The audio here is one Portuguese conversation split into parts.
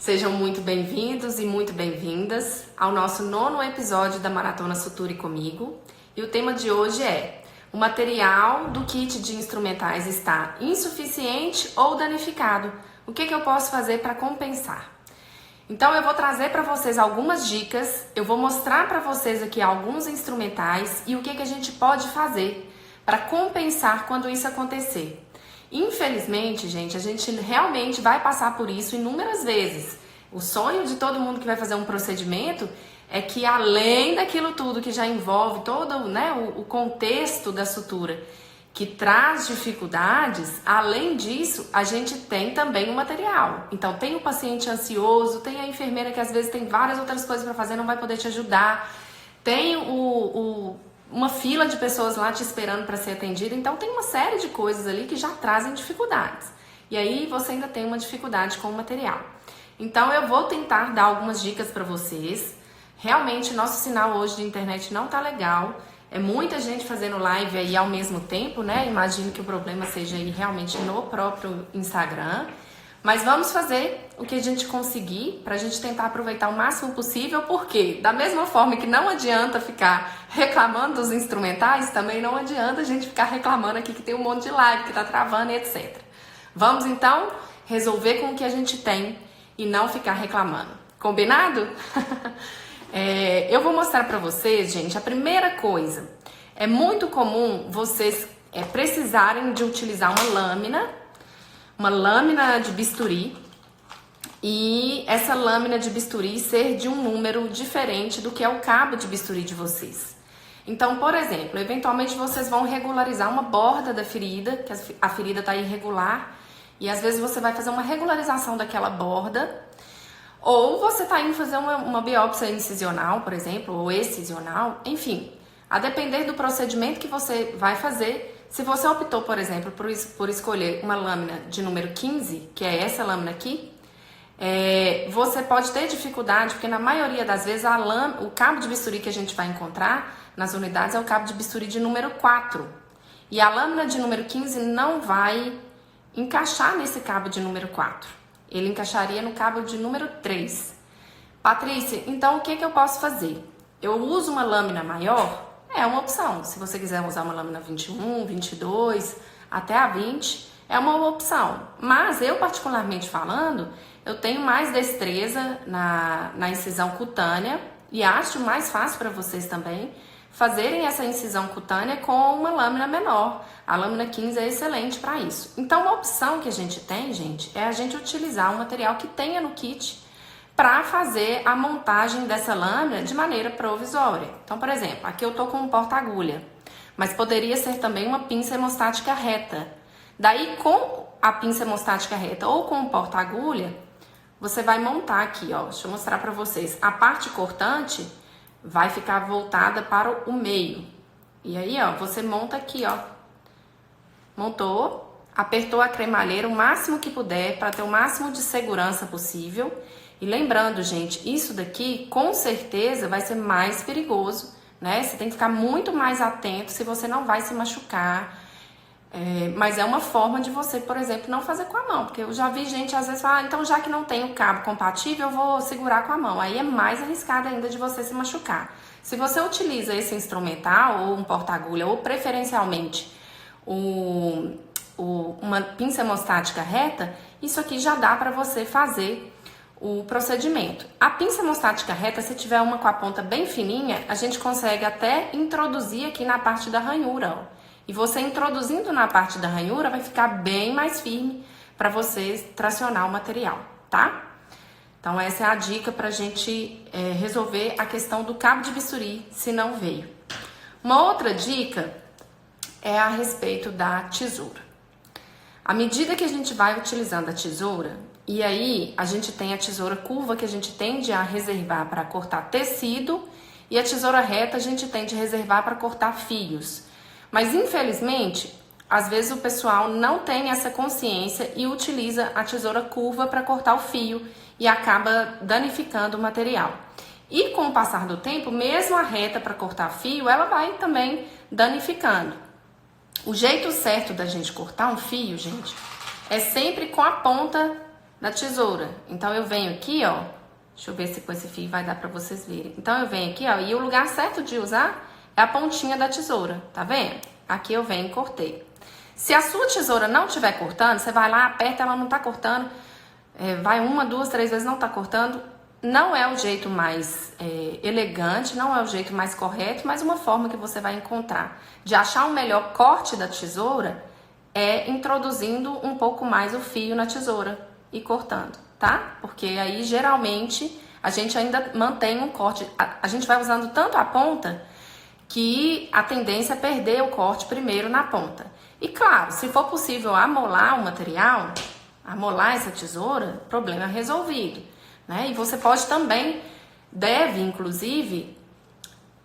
Sejam muito bem-vindos e muito bem-vindas ao nosso 9º episódio da Maratona Suture Comigo. E o tema de hoje é: o material do kit de instrumentais está insuficiente ou danificado? O que eu posso fazer para compensar? Então eu vou trazer para vocês algumas dicas, eu vou mostrar para vocês aqui alguns instrumentais e o que a gente pode fazer para compensar quando isso acontecer. Infelizmente, gente, a gente realmente vai passar por isso inúmeras vezes. O sonho de todo mundo que vai fazer um procedimento é que, além daquilo tudo que já envolve todo, o contexto da sutura, que traz dificuldades, além disso, a gente tem também o material. Então, tem o paciente ansioso, tem a enfermeira que às vezes tem várias outras coisas para fazer, não vai poder te ajudar, tem uma fila de pessoas lá te esperando para ser atendida, então tem uma série de coisas ali que já trazem dificuldades. E aí você ainda tem uma dificuldade com o material. Então eu vou tentar dar algumas dicas para vocês. Realmente nosso sinal hoje de internet não tá legal. É muita gente fazendo live aí ao mesmo tempo, né? Imagino que o problema seja aí realmente no próprio Instagram. Mas vamos fazer o que a gente conseguir para a gente tentar aproveitar o máximo possível, porque da mesma forma que não adianta ficar reclamando dos instrumentais, também não adianta a gente ficar reclamando aqui que tem um monte de live, que tá travando e etc. Vamos então resolver com o que a gente tem e não ficar reclamando. Combinado? Eu vou mostrar para vocês, gente, a primeira coisa. É muito comum vocês precisarem de utilizar uma lâmina de bisturi, e essa lâmina de bisturi ser de um número diferente do que é o cabo de bisturi de vocês. Então, por exemplo, eventualmente vocês vão regularizar uma borda da ferida, que a ferida está irregular, e às vezes você vai fazer uma regularização daquela borda, ou você está indo fazer uma biópsia incisional, por exemplo, ou excisional, enfim, a depender do procedimento que você vai fazer. Se você optou, por exemplo, por escolher uma lâmina de número 15, que é essa lâmina aqui, você pode ter dificuldade, porque na maioria das vezes o cabo de bisturi que a gente vai encontrar nas unidades é o cabo de bisturi de número 4. E a lâmina de número 15 não vai encaixar nesse cabo de número 4. Ele encaixaria no cabo de número 3. Patrícia, então o que eu posso fazer? Eu uso uma lâmina maior? É uma opção. Se você quiser usar uma lâmina 21, 22, até a 20, é uma opção. Mas eu, particularmente falando, eu tenho mais destreza na incisão cutânea e acho mais fácil para vocês também fazerem essa incisão cutânea com uma lâmina menor. A lâmina 15 é excelente para isso. Então, uma opção que a gente tem, gente, é a gente utilizar um material que tenha no kit para fazer a montagem dessa lâmina de maneira provisória. Então, por exemplo, aqui eu tô com um porta-agulha, mas poderia ser também uma pinça hemostática reta. Daí, com a pinça hemostática reta ou com o porta-agulha, você vai montar aqui, ó. Deixa eu mostrar para vocês. A parte cortante vai ficar voltada para o meio. E aí, ó, você monta aqui, ó. Montou, apertou a cremalheira o máximo que puder para ter o máximo de segurança possível. E lembrando, gente, isso daqui com certeza vai ser mais perigoso, né? Você tem que ficar muito mais atento se você não vai se machucar. Mas é uma forma de você, por exemplo, não fazer com a mão. Porque eu já vi gente às vezes falar, então já que não tem o cabo compatível, eu vou segurar com a mão. Aí é mais arriscado ainda de você se machucar. Se você utiliza esse instrumental, ou um porta-agulha, ou preferencialmente uma pinça hemostática reta, isso aqui já dá para você fazer o procedimento. A pinça hemostática reta, se tiver uma com a ponta bem fininha, a gente consegue até introduzir aqui na parte da ranhura, ó. E você introduzindo na parte da ranhura vai ficar bem mais firme para você tracionar o material, tá? Então essa é a dica pra gente resolver a questão do cabo de bisturi, se não veio. Uma outra dica é a respeito da tesoura. À medida que a gente vai utilizando a tesoura, e aí a gente tem a tesoura curva que a gente tende a reservar para cortar tecido, e a tesoura reta a gente tende a reservar para cortar fios. Mas infelizmente, às vezes o pessoal não tem essa consciência e utiliza a tesoura curva para cortar o fio e acaba danificando o material. E com o passar do tempo, mesmo a reta para cortar fio, ela vai também danificando. O jeito certo da gente cortar um fio, gente, é sempre com a ponta da tesoura. Então eu venho aqui, ó, deixa eu ver se com esse fio vai dar pra vocês verem. Então eu venho aqui, ó, e o lugar certo de usar é a pontinha da tesoura, tá vendo? Aqui eu venho e cortei. Se a sua tesoura não estiver cortando, você vai lá, aperta, ela não tá cortando, vai 1, 2, 3 vezes, não tá cortando, não é o jeito mais elegante, não é o jeito mais correto, mas uma forma que você vai encontrar de achar o melhor corte da tesoura é introduzindo um pouco mais o fio na tesoura e cortando, tá? Porque aí geralmente a gente ainda mantém um corte, a gente vai usando tanto a ponta que a tendência é perder o corte primeiro na ponta. E claro, se for possível amolar o material, amolar essa tesoura, problema resolvido, né? E você pode também, deve inclusive,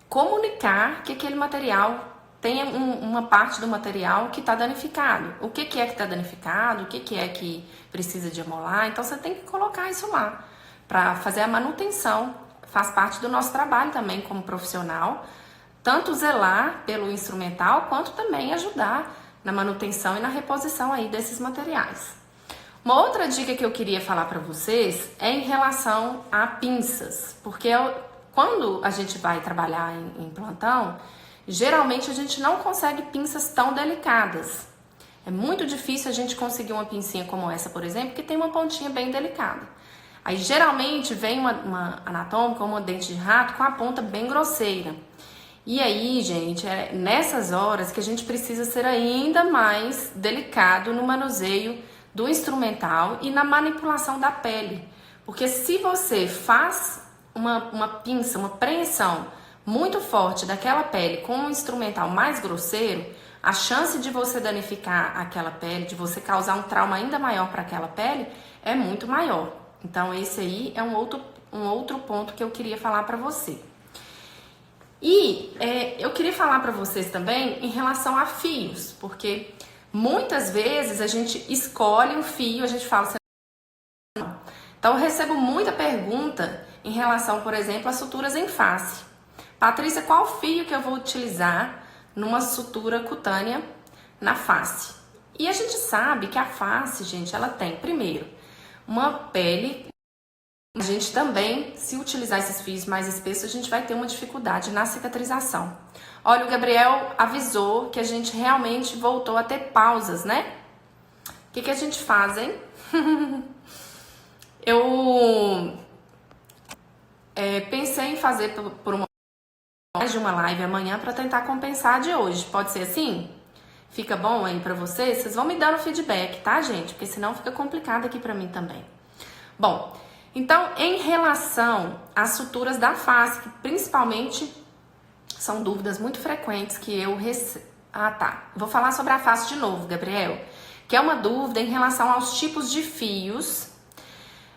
comunicar que aquele material tem uma parte do material que está danificado. O que é que está danificado, o que é que precisa de amolar. Então você tem que colocar isso lá para fazer a manutenção. Faz parte do nosso trabalho também como profissional, tanto zelar pelo instrumental, quanto também ajudar na manutenção e na reposição aí desses materiais. Uma outra dica que eu queria falar para vocês é em relação a pinças, porque quando a gente vai trabalhar em plantão, geralmente a gente não consegue pinças tão delicadas. É muito difícil a gente conseguir uma pincinha como essa, por exemplo, que tem uma pontinha bem delicada. Aí geralmente vem uma anatômica ou uma dente de rato com a ponta bem grosseira. E aí, gente, é nessas horas que a gente precisa ser ainda mais delicado no manuseio do instrumental e na manipulação da pele. Porque se você faz uma pinça, uma preensão muito forte daquela pele com um instrumental mais grosseiro, a chance de você danificar aquela pele, de você causar um trauma ainda maior para aquela pele, é muito maior. Então esse aí é um outro ponto que eu queria falar para você. E eu queria falar para vocês também em relação a fios, porque muitas vezes a gente escolhe um fio, a gente fala assim, não. Então eu recebo muita pergunta em relação, por exemplo, a suturas em face. Patrícia, qual fio que eu vou utilizar numa sutura cutânea na face? E a gente sabe que a face, gente, ela tem, primeiro, uma pele. A gente também, se utilizar esses fios mais espessos, a gente vai ter uma dificuldade na cicatrização. Olha, o Gabriel avisou que a gente realmente voltou a ter pausas, né? O que a gente faz, hein? Eu pensei em fazer por mais de uma live amanhã para tentar compensar a de hoje. Pode ser assim? Fica bom aí para vocês? Vocês vão me dando feedback, tá, gente? Porque senão fica complicado aqui para mim também. Bom, então, em relação às suturas da face, que principalmente são dúvidas muito frequentes que eu recebo. Ah, tá. Vou falar sobre a face de novo, Gabriel, que é uma dúvida em relação aos tipos de fios.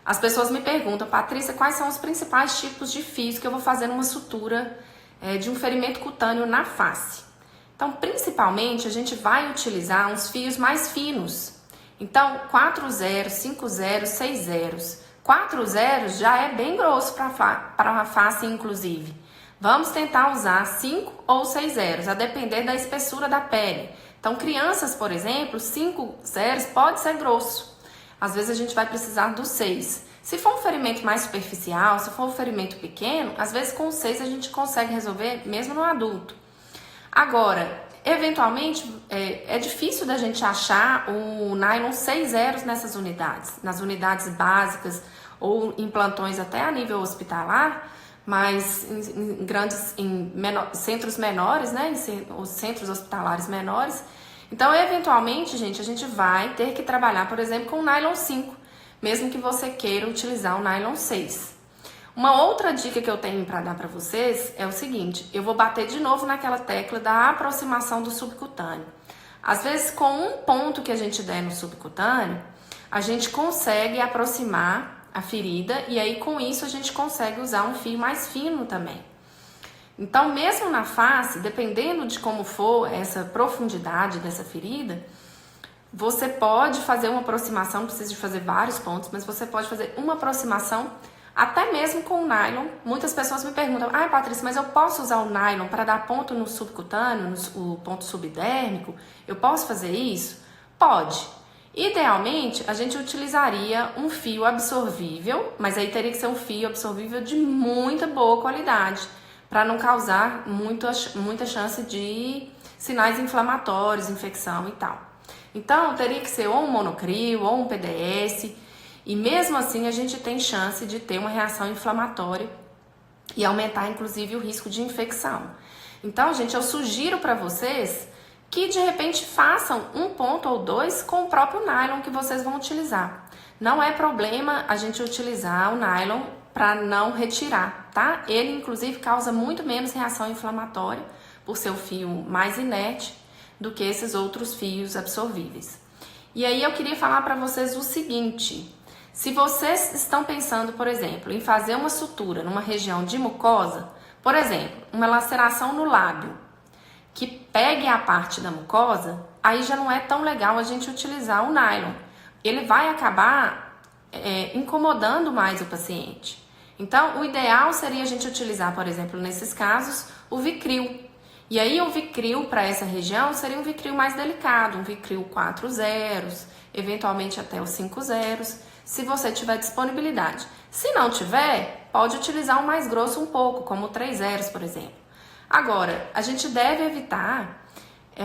As pessoas me perguntam, Patrícia, quais são os principais tipos de fios que eu vou fazer numa sutura de um ferimento cutâneo na face? Então, principalmente, a gente vai utilizar uns fios mais finos. Então, 4 zeros, 5 zeros, 6 zeros. 4 zeros já é bem grosso para a face, inclusive. Vamos tentar usar 5 ou 6 zeros, a depender da espessura da pele. Então, crianças, por exemplo, 5 zeros pode ser grosso. Às vezes a gente vai precisar do 6. Se for um ferimento mais superficial, se for um ferimento pequeno, às vezes com 6 a gente consegue resolver mesmo no adulto. Agora, eventualmente, é difícil da gente achar o nylon 6 zeros nessas unidades. Nas unidades básicas ou em plantões até a nível hospitalar, mas em centros menores, né? Os centros hospitalares menores. Então, eventualmente, gente, a gente vai ter que trabalhar, por exemplo, com nylon 5, mesmo que você queira utilizar o nylon 6. Uma outra dica que eu tenho para dar para vocês é o seguinte, eu vou bater de novo naquela tecla da aproximação do subcutâneo. Às vezes, com um ponto que a gente der no subcutâneo, a gente consegue aproximar a ferida e aí com isso a gente consegue usar um fio mais fino também. Então, mesmo na face, dependendo de como for essa profundidade dessa ferida, você pode fazer uma aproximação, não precisa de fazer vários pontos, mas você pode fazer uma aproximação até mesmo com o nylon. Muitas pessoas me perguntam, Patrícia, mas eu posso usar o nylon para dar ponto no subcutâneo, o ponto subdérmico? Eu posso fazer isso? Pode. Idealmente, a gente utilizaria um fio absorvível, mas aí teria que ser um fio absorvível de muita boa qualidade, para não causar muita chance de sinais inflamatórios, infecção e tal. Então, teria que ser ou um monocrio ou um PDS, e mesmo assim a gente tem chance de ter uma reação inflamatória e aumentar inclusive o risco de infecção. Então, gente, eu sugiro para vocês que de repente façam um ponto ou dois com o próprio nylon que vocês vão utilizar. Não é problema a gente utilizar o nylon para não retirar, tá? Ele inclusive causa muito menos reação inflamatória por ser o fio mais inerte do que esses outros fios absorvíveis. E aí eu queria falar para vocês o seguinte: se vocês estão pensando, por exemplo, em fazer uma sutura numa região de mucosa, por exemplo, uma laceração no lábio, que pegue a parte da mucosa, aí já não é tão legal a gente utilizar o nylon. Ele vai acabar incomodando mais o paciente. Então, o ideal seria a gente utilizar, por exemplo, nesses casos, o Vicryl. E aí, o Vicryl para essa região seria um Vicryl mais delicado, um Vicryl 4 zeros, eventualmente até os 5 zeros, se você tiver disponibilidade. Se não tiver, pode utilizar um mais grosso um pouco, como o 3 zeros, por exemplo. Agora, a gente deve evitar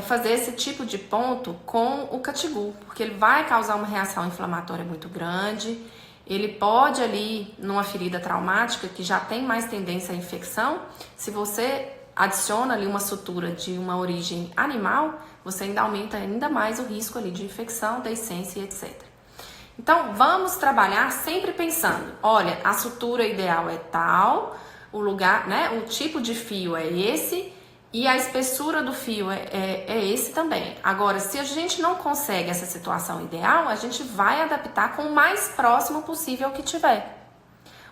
fazer esse tipo de ponto com o Catigu, porque ele vai causar uma reação inflamatória muito grande, ele pode ali, numa ferida traumática que já tem mais tendência à infecção, se você adiciona ali uma sutura de uma origem animal, você ainda aumenta ainda mais o risco ali de infecção, deiscência e etc. Então, vamos trabalhar sempre pensando, olha, a sutura ideal é tal, o lugar, né, o tipo de fio é esse e a espessura do fio é esse também. Agora, se a gente não consegue essa situação ideal, a gente vai adaptar com o mais próximo possível que tiver.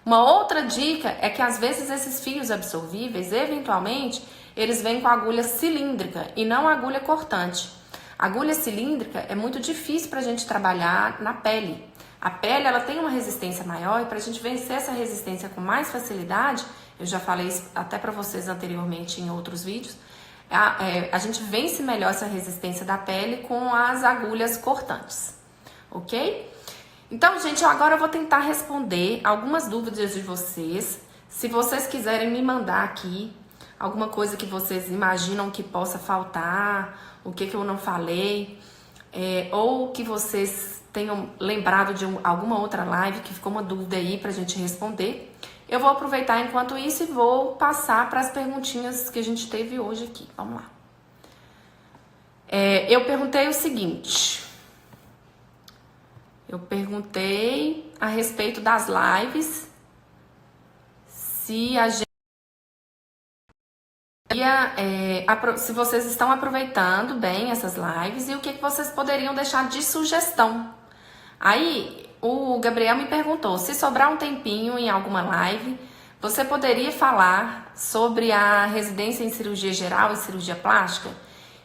Uma outra dica é que às vezes esses fios absorvíveis, eventualmente, eles vêm com agulha cilíndrica e não agulha cortante. A agulha cilíndrica é muito difícil para a gente trabalhar na pele. A pele ela tem uma resistência maior e para a gente vencer essa resistência com mais facilidade, eu já falei isso até para vocês anteriormente em outros vídeos, a gente vence melhor essa resistência da pele com as agulhas cortantes, ok? Então, gente, agora eu vou tentar responder algumas dúvidas de vocês. Se vocês quiserem me mandar aqui alguma coisa que vocês imaginam que possa faltar, o que eu não falei, ou que vocês tenham lembrado de alguma outra live que ficou uma dúvida aí pra gente responder, eu vou aproveitar enquanto isso e vou passar para as perguntinhas que a gente teve hoje aqui. Vamos lá. Eu perguntei o seguinte. Eu perguntei a respeito das lives, se a gente se vocês estão aproveitando bem essas lives e o que vocês poderiam deixar de sugestão. Aí o Gabriel me perguntou, se sobrar um tempinho em alguma live, você poderia falar sobre a residência em cirurgia geral e cirurgia plástica?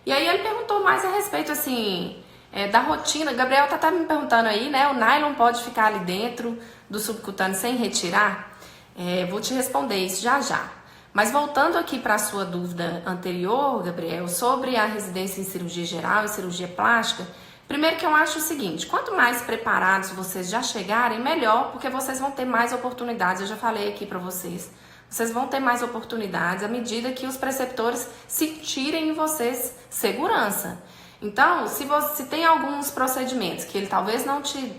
E aí ele perguntou mais a respeito, assim, da rotina. Gabriel tá até me perguntando aí, né, o nylon pode ficar ali dentro do subcutâneo sem retirar? Vou te responder isso já já. Mas voltando aqui para a sua dúvida anterior, Gabriel, sobre a residência em cirurgia geral e cirurgia plástica, primeiro que eu acho o seguinte, quanto mais preparados vocês já chegarem, melhor, porque vocês vão ter mais oportunidades, eu já falei aqui para vocês, vocês vão ter mais oportunidades à medida que os preceptores sentirem em vocês segurança. Então, se tem alguns procedimentos que ele talvez não te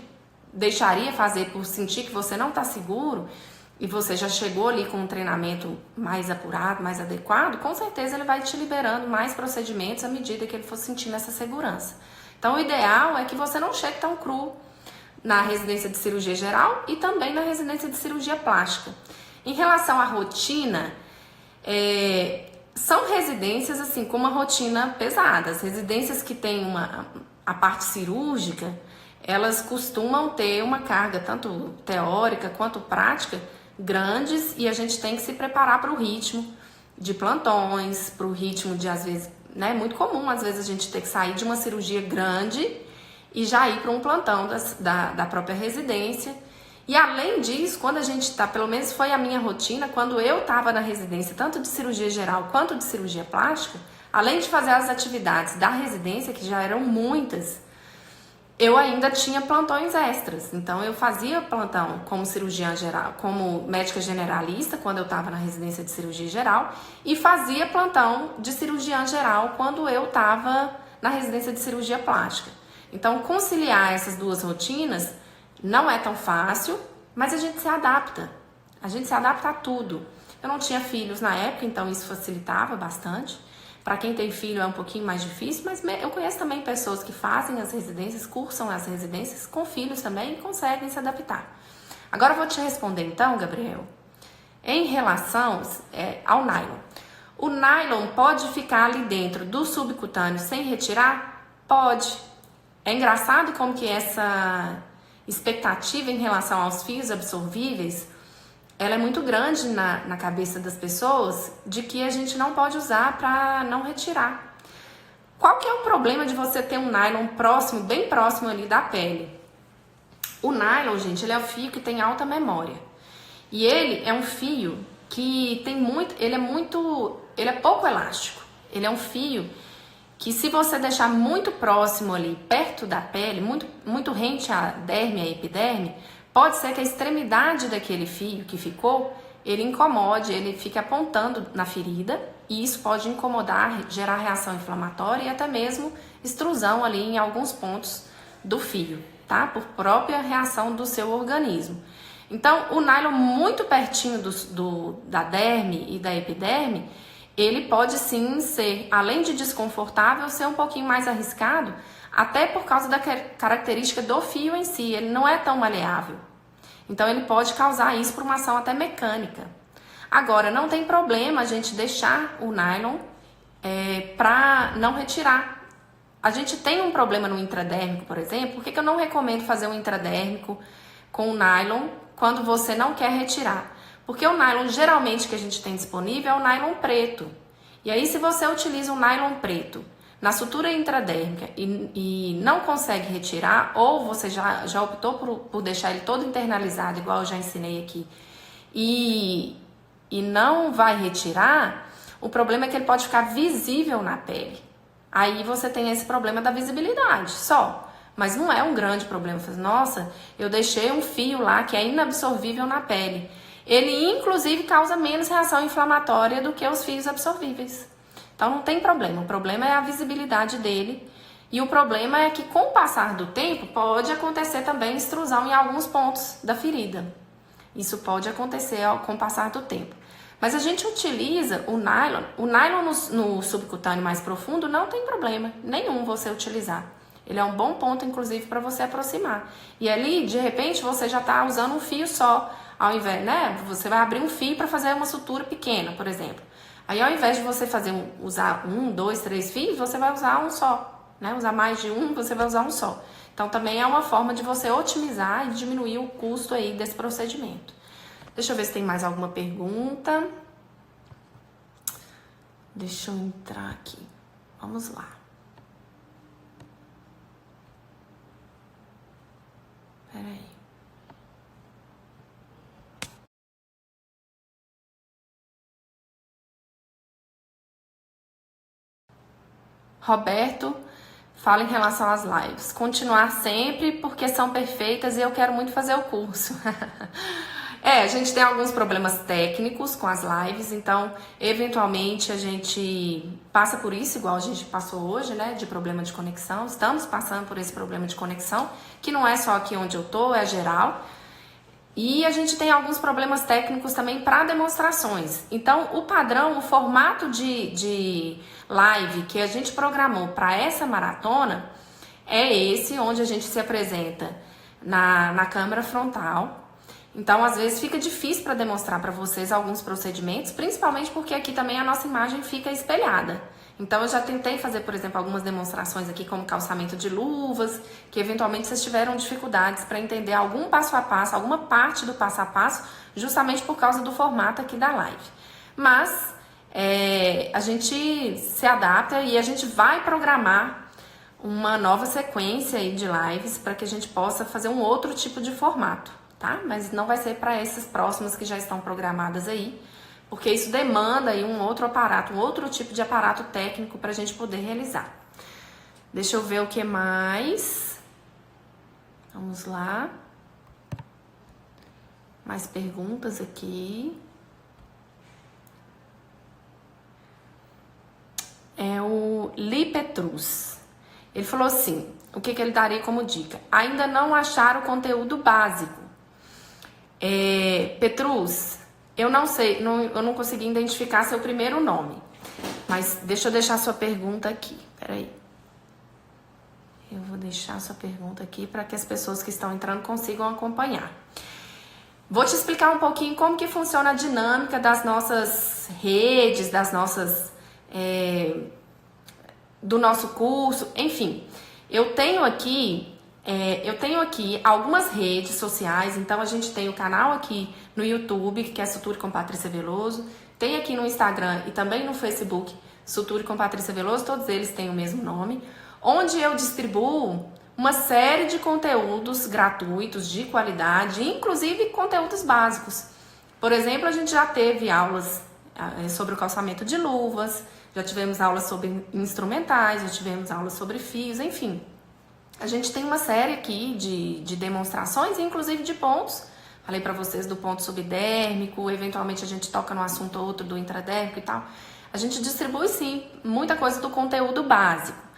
deixaria fazer por sentir que você não está seguro, e você já chegou ali com um treinamento mais apurado, mais adequado, com certeza ele vai te liberando mais procedimentos à medida que ele for sentindo essa segurança. Então, o ideal é que você não chegue tão cru na residência de cirurgia geral e também na residência de cirurgia plástica. Em relação à rotina, são residências assim com uma rotina pesada. As residências que têm a parte cirúrgica, elas costumam ter uma carga tanto teórica quanto prática grandes e a gente tem que se preparar para o ritmo de plantões, para o ritmo de, às vezes, né, muito comum, às vezes a gente ter que sair de uma cirurgia grande e já ir para um plantão da própria residência. E além disso, quando a gente tá, pelo menos foi a minha rotina, quando eu estava na residência, tanto de cirurgia geral quanto de cirurgia plástica, além de fazer as atividades da residência, que já eram muitas, eu ainda tinha plantões extras. Então, eu fazia plantão como cirurgiã geral, como médica generalista, quando eu estava na residência de cirurgia geral, e fazia plantão de cirurgiã geral quando eu estava na residência de cirurgia plástica. Então, conciliar essas duas rotinas não é tão fácil, mas a gente se adapta. A gente se adapta a tudo. Eu não tinha filhos na época, então isso facilitava bastante. Para quem tem filho é um pouquinho mais difícil, mas eu conheço também pessoas que fazem as residências, cursam as residências com filhos também e conseguem se adaptar. Agora eu vou te responder então, Gabriel, em relação ao nylon. O nylon pode ficar ali dentro do subcutâneo sem retirar? Pode. É engraçado como que essa expectativa em relação aos fios absorvíveis, ela é muito grande na cabeça das pessoas, de que a gente não pode usar para não retirar. Qual que é o problema de você ter um nylon próximo, bem próximo ali da pele? O nylon, gente, ele é o fio que tem alta memória. E ele é um fio que tem muito, ele é pouco elástico. Ele é um fio que, se você deixar muito próximo ali, perto da pele, muito rente à derme, à epiderme, pode ser que a extremidade daquele fio que ficou, ele incomode, ele fique apontando na ferida, e isso pode incomodar, gerar reação inflamatória e até mesmo extrusão ali em alguns pontos do fio, tá? Por própria reação do seu organismo. Então, o nylon muito pertinho da derme e da epiderme, ele pode sim ser, além de desconfortável, ser um pouquinho mais arriscado, até por causa da característica do fio em si, ele não é tão maleável. Então, ele pode causar isso por uma ação até mecânica. Agora, não tem problema a gente deixar o nylon para não retirar. A gente tem um problema no intradérmico, por exemplo. Por que eu não recomendo fazer um intradérmico com o nylon quando você não quer retirar? Porque o nylon, geralmente, que a gente tem disponível é o nylon preto. E aí, se você utiliza um nylon preto na sutura intradérmica e não consegue retirar, ou você já optou por deixar ele todo internalizado, igual eu já ensinei aqui, e não vai retirar, o problema é que ele pode ficar visível na pele. Aí você tem esse problema da visibilidade só, mas não é um grande problema. Nossa, eu deixei um fio lá que é inabsorvível na pele. Ele, inclusive, causa menos reação inflamatória do que os fios absorvíveis. Então, não tem problema. O problema é a visibilidade dele. E o problema é que, com o passar do tempo, pode acontecer também extrusão em alguns pontos da ferida. Isso pode acontecer com o passar do tempo. Mas a gente utiliza o nylon. O nylon no subcutâneo mais profundo não tem problema nenhum você utilizar. Ele é um bom ponto, inclusive, para você aproximar. E ali, de repente, você já está usando um fio só. Ao invés, né? Você vai abrir um fio para fazer uma sutura pequena, por exemplo. Aí, ao invés de você usar 1, 2, 3 fios, você vai usar um só, né? Usar mais de um, você vai usar um só. Então, também é uma forma de você otimizar e diminuir o custo aí desse procedimento. Deixa eu ver se tem mais alguma pergunta. Deixa eu entrar aqui. Vamos lá. Peraí. Roberto fala em relação às lives. Continuar sempre porque são perfeitas e eu quero muito fazer o curso. A gente tem alguns problemas técnicos com as lives, então eventualmente a gente passa por isso, igual a gente passou hoje, né, de problema de conexão. Estamos passando por esse problema de conexão, que não é só aqui onde eu tô, é geral. E a gente tem alguns problemas técnicos também para demonstrações. Então, o padrão, o formato de live que a gente programou para essa maratona é esse, onde a gente se apresenta na câmera frontal. Então, às vezes, fica difícil para demonstrar para vocês alguns procedimentos, principalmente porque aqui também a nossa imagem fica espelhada. Então, eu já tentei fazer, por exemplo, algumas demonstrações aqui, como calçamento de luvas, que eventualmente vocês tiveram dificuldades para entender algum passo a passo, alguma parte do passo a passo, justamente por causa do formato aqui da live. Mas, a gente se adapta e a gente vai programar uma nova sequência aí de lives para que a gente possa fazer um outro tipo de formato, tá? Mas não vai ser para essas próximas que já estão programadas aí, porque isso demanda aí um outro aparato, um outro tipo de aparato técnico para a gente poder realizar. Deixa eu ver o que mais. Vamos lá. Mais perguntas aqui. É o Li Petrus. Ele falou assim, o que ele daria como dica? Ainda não acharam o conteúdo básico. Petrus, eu não sei, eu não consegui identificar seu primeiro nome. Mas deixa eu deixar sua pergunta aqui. Peraí. Eu vou deixar sua pergunta aqui para que as pessoas que estão entrando consigam acompanhar. Vou te explicar um pouquinho como que funciona a dinâmica das nossas redes, do nosso curso, enfim. Eu tenho aqui algumas redes sociais, então a gente tem o canal aqui no YouTube, que é Suture com Patrícia Veloso, tem aqui no Instagram e também no Facebook, Suture com Patrícia Veloso, todos eles têm o mesmo nome, onde eu distribuo uma série de conteúdos gratuitos, de qualidade, inclusive conteúdos básicos. Por exemplo, a gente já teve aulas sobre o calçamento de luvas, já tivemos aulas sobre instrumentais, já tivemos aulas sobre fios, enfim. A gente tem uma série aqui de demonstrações, inclusive de pontos. Falei para vocês do ponto subdérmico, eventualmente a gente toca no assunto ou outro do intradérmico e tal. A gente distribui, sim, muita coisa do conteúdo básico.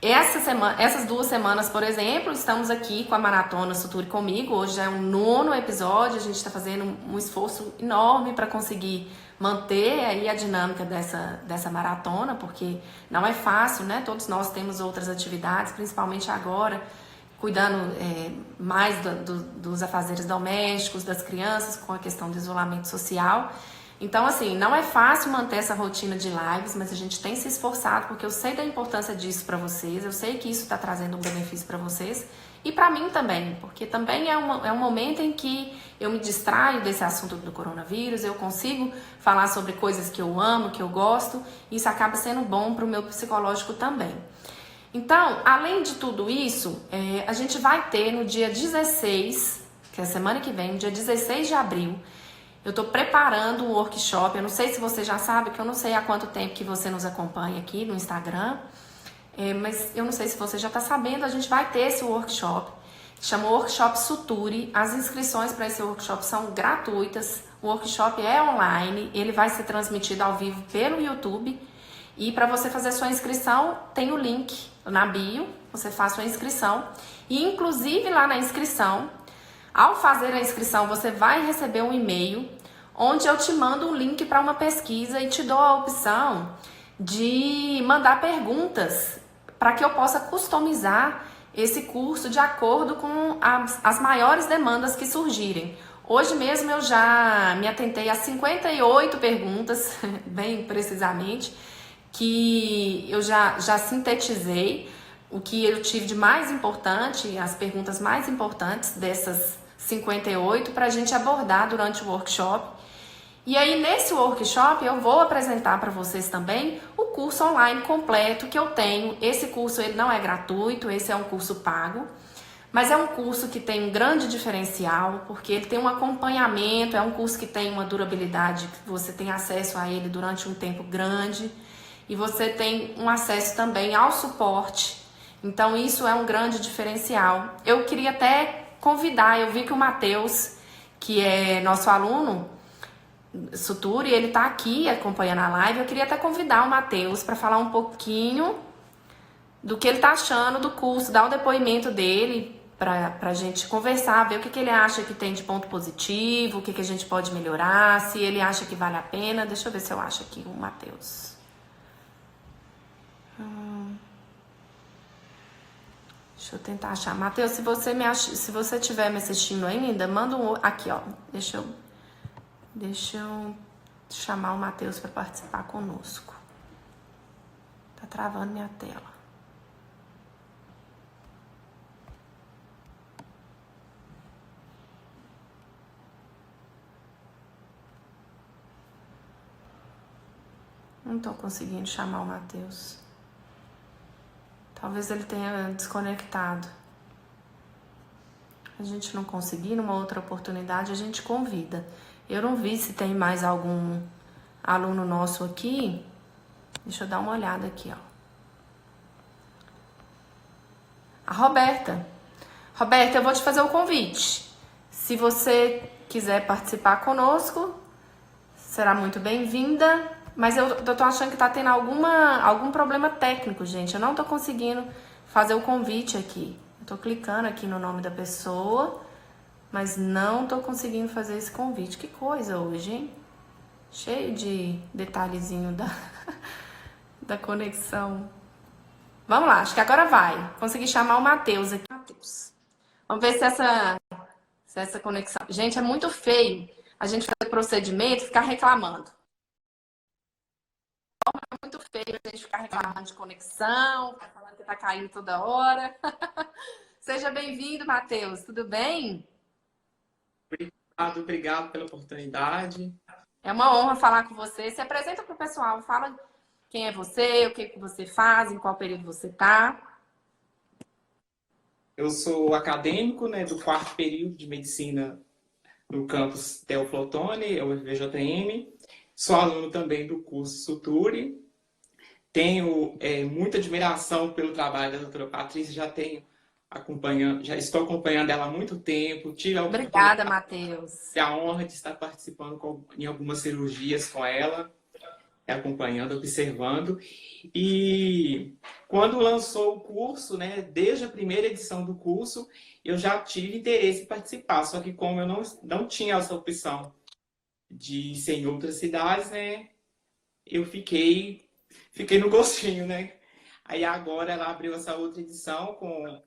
Essas 2 semanas, por exemplo, estamos aqui com a Maratona Suture Comigo. Hoje já é o 9º episódio, a gente está fazendo um esforço enorme para conseguir manter aí a dinâmica dessa maratona, porque não é fácil, né? Todos nós temos outras atividades, principalmente agora, cuidando mais dos afazeres domésticos, das crianças, com a questão do isolamento social. Então, assim, não é fácil manter essa rotina de lives, mas a gente tem se esforçado, porque eu sei da importância disso para vocês, eu sei que isso está trazendo um benefício para vocês e para mim também, porque também é um momento em que eu me distraio desse assunto do coronavírus, eu consigo falar sobre coisas que eu amo, que eu gosto, e isso acaba sendo bom para o meu psicológico também. Então, além de tudo isso, a gente vai ter no dia 16, que é a semana que vem, dia 16 de abril, eu estou preparando um workshop. Eu não sei se você já sabe, que eu não sei há quanto tempo que você nos acompanha aqui no Instagram, mas eu não sei se você já está sabendo, a gente vai ter esse workshop, chama Workshop Suture. As inscrições para esse workshop são gratuitas, o workshop é online, ele vai ser transmitido ao vivo pelo YouTube, e para você fazer sua inscrição, tem o link na bio, você faz sua inscrição, e inclusive lá na inscrição, ao fazer a inscrição, você vai receber um e-mail onde eu te mando um link para uma pesquisa e te dou a opção de mandar perguntas para que eu possa customizar esse curso de acordo com as maiores demandas que surgirem. Hoje mesmo eu já me atentei a 58 perguntas, bem precisamente, que eu já sintetizei o que eu tive de mais importante, as perguntas mais importantes dessas 58 para a gente abordar durante o workshop. E aí nesse workshop eu vou apresentar para vocês também o curso online completo que eu tenho. Esse curso ele não é gratuito, esse é um curso pago, mas é um curso que tem um grande diferencial, porque ele tem um acompanhamento, é um curso que tem uma durabilidade, que você tem acesso a ele durante um tempo grande, e você tem um acesso também ao suporte. Então isso é um grande diferencial. Eu queria até convidar, eu vi que o Matheus, que é nosso aluno Suture, ele tá aqui acompanhando a live. Eu queria até convidar o Matheus para falar um pouquinho do que ele tá achando do curso, dar o depoimento dele pra gente conversar, ver o que ele acha que tem de ponto positivo, o que a gente pode melhorar, se ele acha que vale a pena. Deixa eu ver se eu acho aqui o Matheus. Deixa eu tentar achar. Matheus, se você estiver me assistindo ainda, manda um... Aqui, ó. Deixa eu chamar o Matheus para participar conosco. Tá travando minha tela. Não tô conseguindo chamar o Matheus. Talvez ele tenha desconectado. A gente não conseguir, numa outra oportunidade, a gente convida. Eu não vi se tem mais algum aluno nosso aqui. Deixa eu dar uma olhada aqui, ó. A Roberta. Roberta, eu vou te fazer o convite. Se você quiser participar conosco, será muito bem-vinda. Mas eu tô achando que tá tendo algum problema técnico, gente. Eu não tô conseguindo fazer o convite aqui. Eu tô clicando aqui no nome da pessoa, mas não tô conseguindo fazer esse convite. Que coisa hoje, hein? Cheio de detalhezinho da conexão. Vamos lá, acho que agora vai. Consegui chamar o Matheus aqui. Matheus. Vamos ver se essa conexão... Gente, é muito feio a gente fazer procedimento e ficar reclamando. É muito feio a gente ficar reclamando de conexão, ficar falando que tá caindo toda hora. Seja bem-vindo, Matheus. Tudo bem? Obrigado pela oportunidade. É uma honra falar com você. Se apresenta para o pessoal. Fala quem é você, o que você faz, em qual período você está. Eu sou acadêmico, né, do 4º período de medicina no campus Teófilo Otoni, UFVJM. Sou aluno também do curso Suturi. Tenho muita admiração pelo trabalho da doutora Patrícia, já estou acompanhando ela há muito tempo. Obrigada, Matheus. A honra de estar participando em algumas cirurgias com ela, acompanhando, observando. E quando lançou o curso, né, desde a primeira edição do curso, eu já tive interesse em participar. Só que como eu não tinha essa opção de ser em outras cidades, né, eu fiquei no gostinho, né? Aí agora ela abriu essa outra edição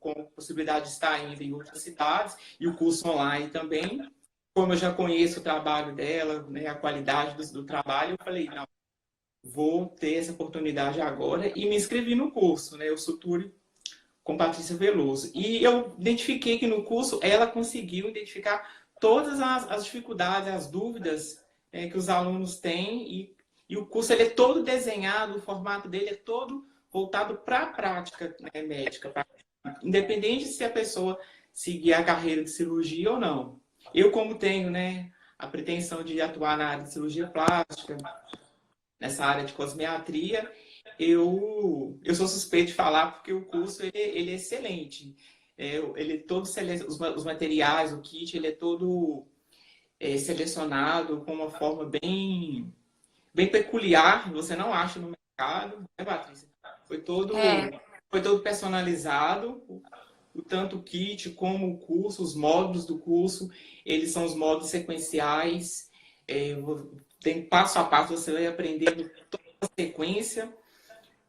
com possibilidade de estar indo em outras cidades e o curso online também. Como eu já conheço o trabalho dela, né, a qualidade do trabalho, eu falei, não, vou ter essa oportunidade agora e me inscrevi no curso, né, o Suturi com Patrícia Veloso. E eu identifiquei que no curso ela conseguiu identificar todas as dificuldades, as dúvidas que os alunos têm e o curso ele é todo desenhado, o formato dele é todo voltado para a prática, né, médica, independente se a pessoa seguir a carreira de cirurgia ou não. Eu, como tenho, né, a pretensão de atuar na área de cirurgia plástica, nessa área de cosmetria, eu sou suspeito de falar porque o curso ele é excelente. Ele é todo os materiais, o kit, ele é todo selecionado com uma forma bem peculiar, você não acha no mercado, né, Patrícia? Foi todo personalizado, tanto o kit como o curso, os módulos do curso, eles são os módulos sequenciais, tem passo a passo, você vai aprendendo toda a sequência.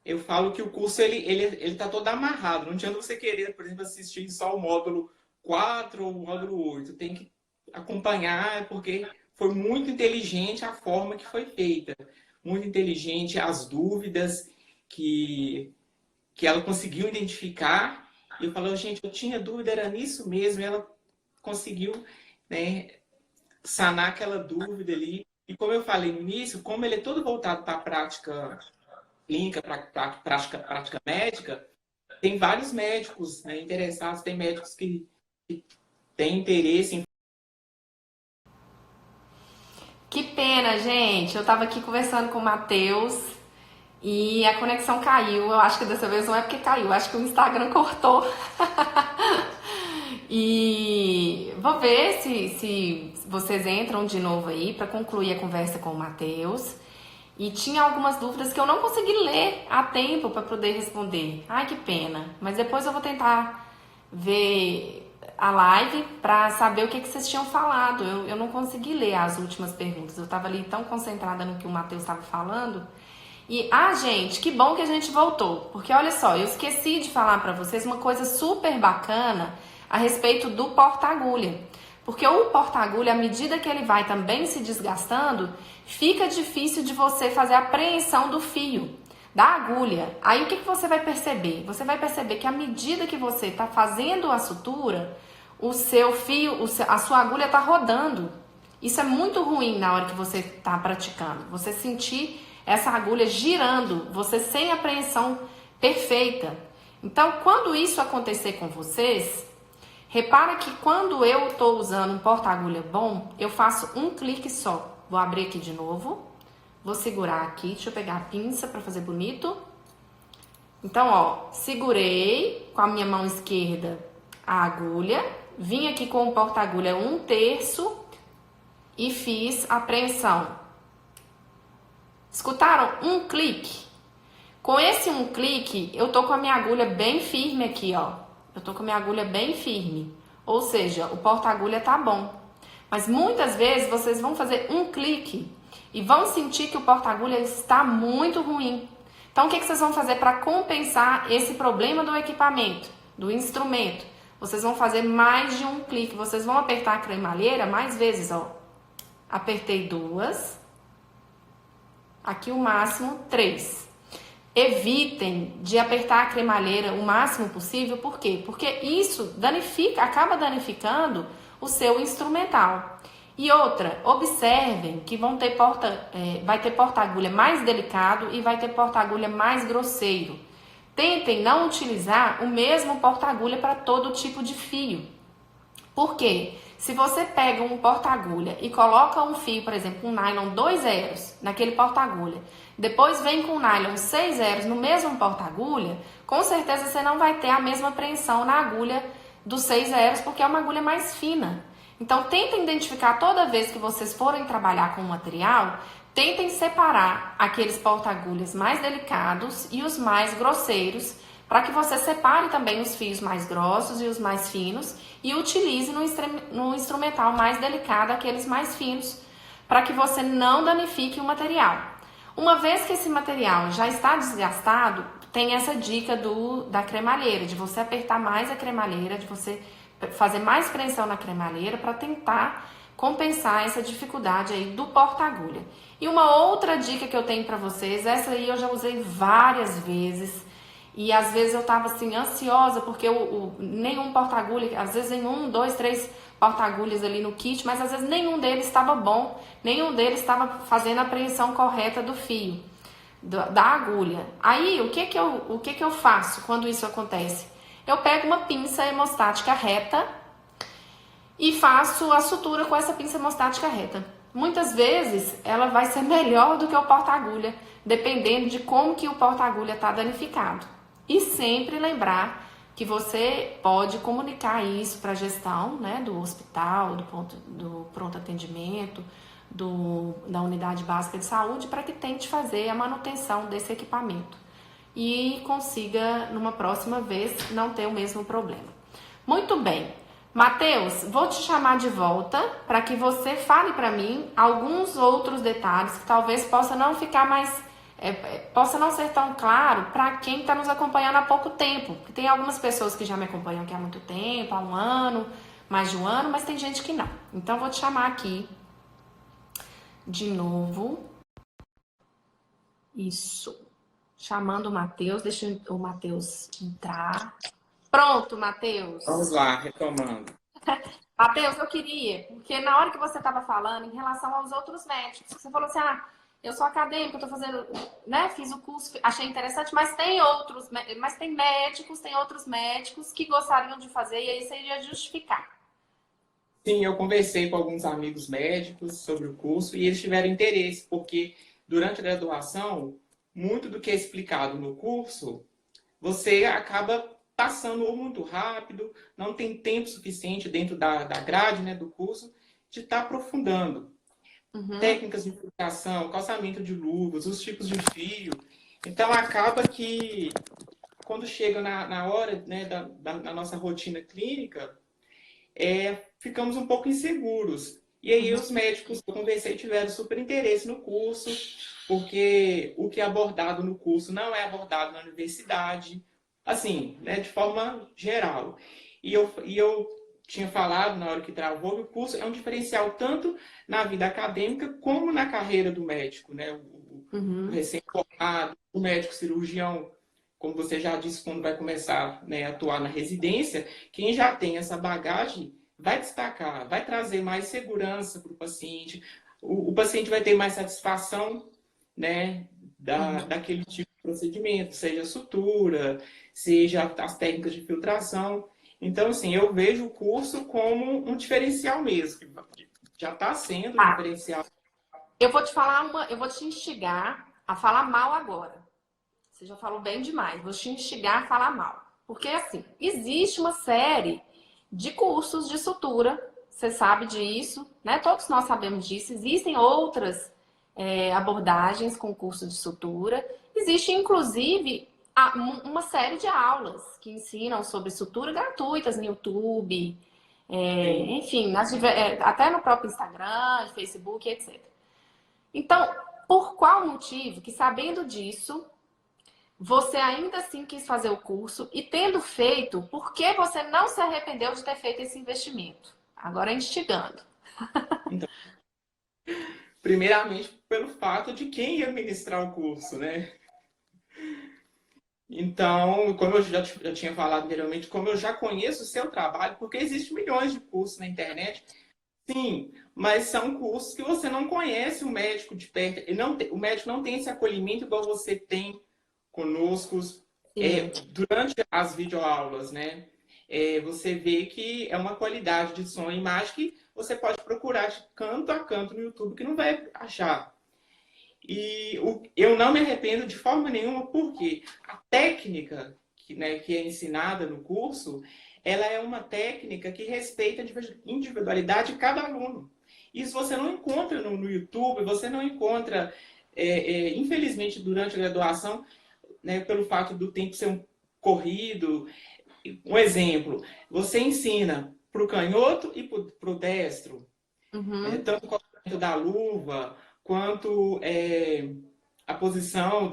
Eu falo que o curso ele tá todo amarrado, não adianta você querer, por exemplo, assistir só o módulo 4 ou o módulo 8, tem que acompanhar, porque foi muito inteligente a forma que foi feita, muito inteligente as dúvidas que ela conseguiu identificar. E eu falo, gente, eu tinha dúvida, era nisso mesmo, e ela conseguiu, né, sanar aquela dúvida ali. E como eu falei no início, como ele é todo voltado para a prática clínica, para a prática médica, tem vários médicos, né, interessados, tem médicos que têm interesse em... Que pena, gente. Eu tava aqui conversando com o Matheus e a conexão caiu. Eu acho que dessa vez não é porque caiu, eu acho que o Instagram cortou. E vou ver se vocês entram de novo aí para concluir a conversa com o Matheus. E tinha algumas dúvidas que eu não consegui ler a tempo para poder responder. Ai, que pena. Mas depois eu vou tentar ver a live para saber o que vocês tinham falado. Eu não consegui ler as últimas perguntas. Eu estava ali tão concentrada no que o Matheus estava falando. E, gente, que bom que a gente voltou. Porque, olha só, eu esqueci de falar para vocês uma coisa super bacana a respeito do porta-agulha. Porque o porta-agulha, à medida que ele vai também se desgastando, fica difícil de você fazer a apreensão do fio, da agulha. Aí o que você vai perceber? Você vai perceber que à medida que você está fazendo a sutura, o seu fio, a sua agulha está rodando. Isso é muito ruim na hora que você está praticando. Você sentir essa agulha girando, você sem apreensão perfeita. Então, quando isso acontecer com vocês... Repara que quando eu estou usando um porta-agulha bom, eu faço um clique só. Vou abrir aqui de novo. Vou segurar aqui. Deixa eu pegar a pinça para fazer bonito. Então, ó, segurei com a minha mão esquerda a agulha, vim aqui com o porta-agulha 1/3 e fiz a preensão. Escutaram? Um clique. Com esse um clique, eu tô com a minha agulha bem firme aqui, ó. Eu tô com a minha agulha bem firme. Ou seja, o porta-agulha tá bom. Mas muitas vezes vocês vão fazer um clique e vão sentir que o porta-agulha está muito ruim. Então, o que vocês vão fazer para compensar esse problema do equipamento, do instrumento? Vocês vão fazer mais de um clique. Vocês vão apertar a cremalheira mais vezes, ó. Apertei 2. Aqui o máximo 3. Evitem de apertar a cremalheira o máximo possível. Por quê? Porque isso acaba danificando o seu instrumental. E outra, observem que vai ter porta-agulha mais delicado e vai ter porta-agulha mais grosseiro. Tentem não utilizar o mesmo porta-agulha para todo tipo de fio. Por quê? Se você pega um porta-agulha e coloca um fio, por exemplo, um nylon 2 naquele porta-agulha, depois vem com um nylon 6 no mesmo porta-agulha, com certeza você não vai ter a mesma preensão na agulha dos 6 porque é uma agulha mais fina. Então, tentem identificar toda vez que vocês forem trabalhar com o material, tentem separar aqueles porta-agulhas mais delicados e os mais grosseiros, para que você separe também os fios mais grossos e os mais finos e utilize no instrumental mais delicado aqueles mais finos, para que você não danifique o material. Uma vez que esse material já está desgastado, tem essa dica da cremalheira, de você apertar mais a cremalheira, de você fazer mais pressão na cremalheira para tentar compensar essa dificuldade aí do porta-agulha. E uma outra dica que eu tenho para vocês, essa aí eu já usei várias vezes e às vezes eu tava assim ansiosa porque nenhum porta-agulha, às vezes em 1, 2, 3 porta-agulhas ali no kit, mas às vezes nenhum deles estava bom, nenhum deles estava fazendo a preensão correta do fio, da agulha. Aí o que que eu faço quando isso acontece? Eu pego uma pinça hemostática reta e faço a sutura com essa pinça hemostática reta. Muitas vezes ela vai ser melhor do que o porta-agulha, dependendo de como que o porta-agulha está danificado. E sempre lembrar que você pode comunicar isso para a gestão, né, do hospital, do pronto atendimento, da unidade básica de saúde, para que tente fazer a manutenção desse equipamento e consiga, numa próxima vez, não ter o mesmo problema. Muito bem. Matheus, vou te chamar de volta para que você fale para mim alguns outros detalhes que talvez possa não ficar possa não ser tão claro para quem está nos acompanhando há pouco tempo. Porque tem algumas pessoas que já me acompanham aqui há muito tempo, há um ano, mais de um ano, mas tem gente que não. Então, vou te chamar aqui de novo. Isso. Chamando o Matheus, deixa o Matheus entrar. Pronto, Matheus. Vamos lá, retomando. Matheus, eu queria, porque na hora que você estava falando em relação aos outros médicos, você falou assim, eu sou acadêmica, eu tô fazendo, né, fiz o curso, achei interessante, mas tem outros médicos que gostariam de fazer e aí você iria justificar. Sim, eu conversei com alguns amigos médicos sobre o curso e eles tiveram interesse, porque durante a graduação, muito do que é explicado no curso, você acaba passando ou muito rápido, não tem tempo suficiente dentro da grade, né, do curso, de estar aprofundando. Uhum. Técnicas de infiltração, calçamento de luvas, os tipos de fio. Então, acaba que, quando chega na hora, né, da nossa rotina clínica, ficamos um pouco inseguros. E aí, os médicos que eu conversei tiveram super interesse no curso, porque o que é abordado no curso não é abordado na universidade, assim, né, de forma geral. E eu tinha falado, na hora que travou, que o curso é um diferencial tanto na vida acadêmica como na carreira do médico, né? O recém-formado, o médico cirurgião, como você já disse, quando vai começar, né, a atuar na residência, quem já tem essa bagagem vai destacar, vai trazer mais segurança para o paciente. O paciente vai ter mais satisfação, né, daquele tipo de procedimento, seja sutura, seja as técnicas de filtração. Então, assim, eu vejo o curso como um diferencial mesmo, que já está sendo um diferencial. Eu vou te instigar a falar mal agora. Você já falou bem demais, vou te instigar a falar mal. Porque, assim, existe uma série de cursos de sutura. Você sabe disso, né? Todos nós sabemos disso. Existem outras abordagens com curso de sutura. Existe, inclusive, uma série de aulas que ensinam sobre sutura gratuitas no YouTube, Sim. enfim, até no próprio Instagram, Facebook, etc. Então, por qual motivo que, sabendo disso, você ainda assim quis fazer o curso e tendo feito, por que você não se arrependeu de ter feito esse investimento? Agora instigando. Então, primeiramente, pelo fato de quem ia ministrar o curso, né? Então, como eu já tinha falado anteriormente, como eu já conheço o seu trabalho, porque existem milhões de cursos na internet, sim, mas são cursos que você não conhece o médico de perto. O médico não tem esse acolhimento igual você tem conosco Sim. durante as videoaulas, né? Você vê que é uma qualidade de som e imagem que você pode procurar de canto a canto no YouTube que não vai achar. Eu não me arrependo de forma nenhuma, porque a técnica que é ensinada no curso, ela é uma técnica que respeita a individualidade de cada aluno. Isso você não encontra no YouTube, você não encontra, infelizmente, durante a graduação, né, pelo fato do tempo ser corrido. Um exemplo, você ensina para o canhoto e para o destro, Uhum. tanto o comportamento da luva, quanto a posição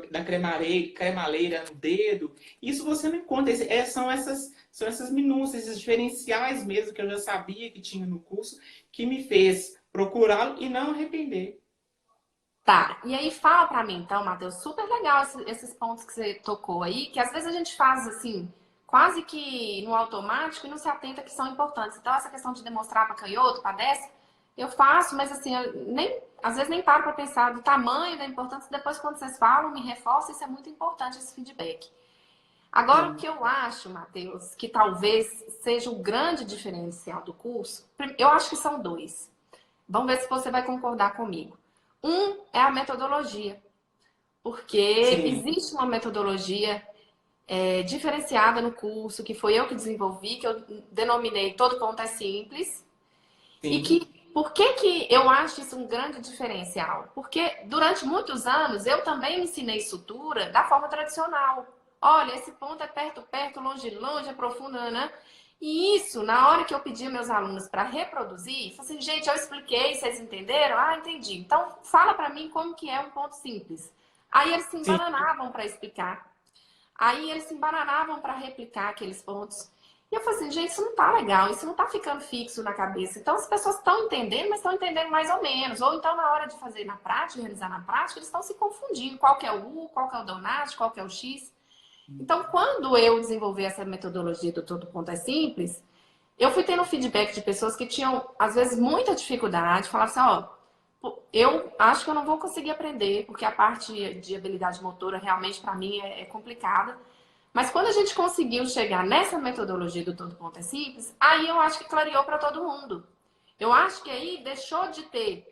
da cremaleira no dedo. Isso você não encontra. São essas minúcias, esses diferenciais mesmo que eu já sabia que tinha no curso, que me fez procurá-lo e não arrepender. Tá, e aí fala pra mim então, Matheus, super legal esses pontos que você tocou aí, que às vezes a gente faz assim, quase que no automático e não se atenta que são importantes. Então, essa questão de demonstrar para canhoto, para destro, eu faço, mas assim, às vezes nem paro para pensar do tamanho da importância. Depois, quando vocês falam, me reforça, isso é muito importante, esse feedback. Agora, o Sim, que eu acho, Matheus, que talvez seja o grande diferencial do curso, eu acho que são dois. Vamos ver se você vai concordar comigo. Um é a metodologia, porque sim, existe uma metodologia diferenciada no curso, que foi eu que desenvolvi, que eu denominei Todo Ponto é Simples, e sim, que, por que que eu acho isso um grande diferencial? Porque durante muitos anos eu também ensinei sutura da forma tradicional. Olha, esse ponto é perto, perto, longe, longe, é profundo, né? E isso, na hora que eu pedi aos meus alunos para reproduzir, falei assim, gente, eu expliquei, vocês entenderam? Ah, entendi. Então, fala para mim como que é um ponto simples. Aí eles se sim. embananavam para explicar. Aí eles se embananavam para replicar aqueles pontos. E eu falei assim, gente, isso não tá legal, isso não tá ficando fixo na cabeça. Então as pessoas estão entendendo, mas estão entendendo mais ou menos. Ou então na hora de fazer na prática, realizar na prática, eles estão se confundindo. Qual que é o U, qual que é o Donati, qual que é o X. Então, quando eu desenvolvi essa metodologia do Todo Ponto é Simples, eu fui tendo feedback de pessoas que tinham, às vezes, muita dificuldade, falavam assim, ó, eu acho que eu não vou conseguir aprender, porque a parte de habilidade motora realmente para mim é complicada. Mas quando a gente conseguiu chegar nessa metodologia do Todo Ponto é Simples, aí eu acho que clareou para todo mundo. Eu acho que aí deixou de ter